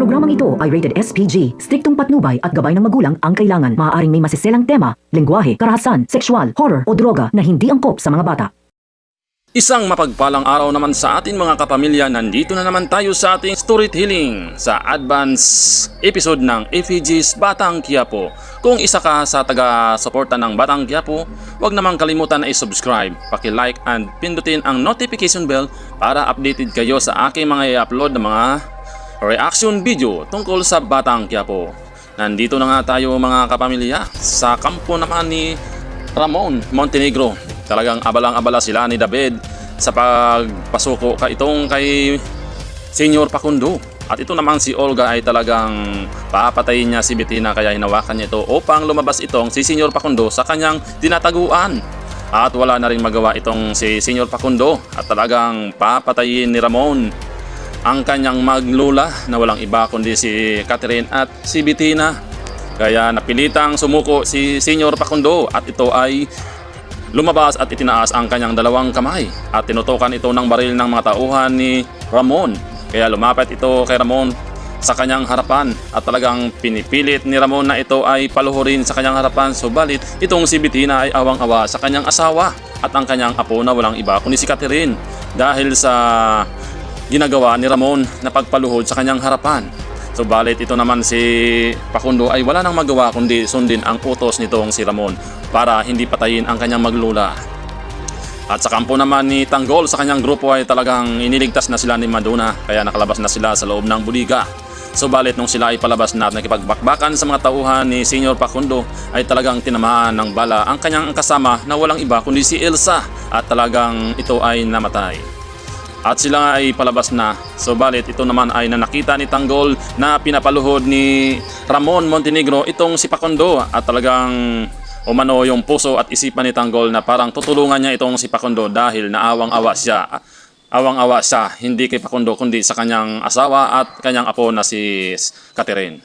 programang ito ay rated SPG, striktong patnubay at gabay ng magulang ang kailangan. Maaaring may masiselang tema, lengguwahe, karahasan, sexual, horror o droga na hindi angkop sa mga bata. Isang mapagpalang araw naman sa atin mga kapamilya, nandito na naman tayo sa ating storytelling sa advance episode ng FEG's Batang Quiapo. Kung isa ka sa taga-suporta ng Batang Quiapo, huwag namang kalimutan na i-subscribe, paki-like and pindutin ang notification bell para updated kayo sa aking mga i-upload na mga reaction video tungkol sa Batang Quiapo. Nandito na nga tayo mga kapamilya sa kampo naman ni Ramon Montenegro. Talagang abalang-abala sila ni David sa pagpasuko kay Senyor Facundo. At ito naman si Olga ay talagang papatayin niya si Bettina, kaya hinawakan niya ito upang lumabas itong si Senyor Facundo sa kanyang tinataguan. At wala na rin magawa itong si Senyor Facundo at talagang papatayin ni Ramon ang kanyang maglula na walang iba kundi si Catherine at si Bettina. Kaya napilitang sumuko si Senyor Facundo at ito ay lumabas at itinaas ang kanyang dalawang kamay at tinutukan ito ng baril ng mga tauhan ni Ramon. Kaya lumapit ito kay Ramon sa kanyang harapan at talagang pinipilit ni Ramon na ito ay paluhurin sa kanyang harapan. Subalit itong si Bettina ay awang-awa sa kanyang asawa at ang kanyang apo na walang iba kundi si Catherine dahil sa ginagawa ni Ramon na pagpaluhod sa kanyang harapan. Subalit ito naman si Facundo ay wala nang magawa kundi sundin ang utos nitong si Ramon para hindi patayin ang kanyang maglula. At sa kampo naman ni Tanggol sa kanyang grupo ay talagang iniligtas na sila ni Madonna, kaya nakalabas na sila sa loob ng buliga. Subalit nung sila ay palabas na at nakipagbakbakan sa mga tauhan ni Senyor Facundo ay talagang tinamaan ng bala ang kanyang kasama na walang iba kundi si Elsa at talagang ito ay namatay. At sila nga ay palabas na. Subalit ito naman ay nanakita ni Tanggol na pinapaluhod ni Ramon Montenegro itong si Facundo at talagang umano yung puso at isipan ni Tanggol na parang tutulungan niya itong si Facundo dahil naawang-awa siya. Awang-awa siya hindi kay Facundo kundi sa kanyang asawa at kanyang apo na si Catherine.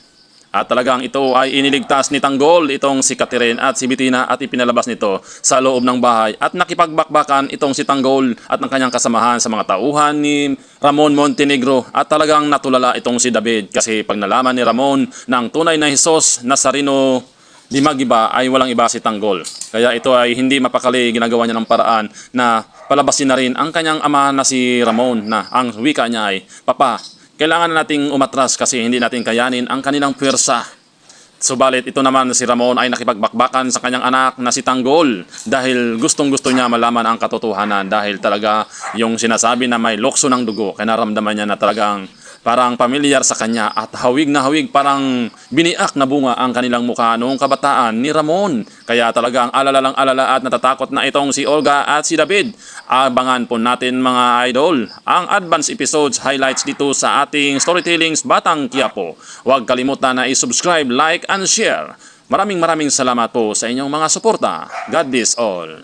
At talagang ito ay iniligtas ni Tanggol itong si Catherine at si Bettina at ipinalabas nito sa loob ng bahay at nakipagbakbakan itong si Tanggol at ng kanyang kasamahan sa mga tauhan ni Ramon Montenegro at talagang natulala itong si David kasi pag nalaman ni Ramon ng tunay na Hesus Nazareno di Magiba ay walang iba si Tanggol. Kaya ito ay hindi mapakali, ginagawa niya ng paraan na palabasin na rin ang kanyang ama na si Ramon na ang wika niya ay, "Papa, kailangan na nating umatras kasi hindi natin kayanin ang kanilang pwersa." Subalit ito naman si Ramon ay nakipagbakbakan sa kanyang anak na si Tanggol dahil gustong-gusto niya malaman ang katotohanan dahil talaga yung sinasabi na may lokso ng dugo, kaya naramdaman niya na talagang parang pamilyar sa kanya at hawig na hawig, parang biniak na bunga ang kanilang mukha noong kabataan ni Ramon. Kaya talagang alala at natatakot na itong si Olga at si David. Abangan po natin mga idol ang advance episodes highlights dito sa ating Storytellings Batang Quiapo. Huwag kalimutan na i-subscribe, like and share. Maraming salamat po sa inyong mga suporta. God bless all.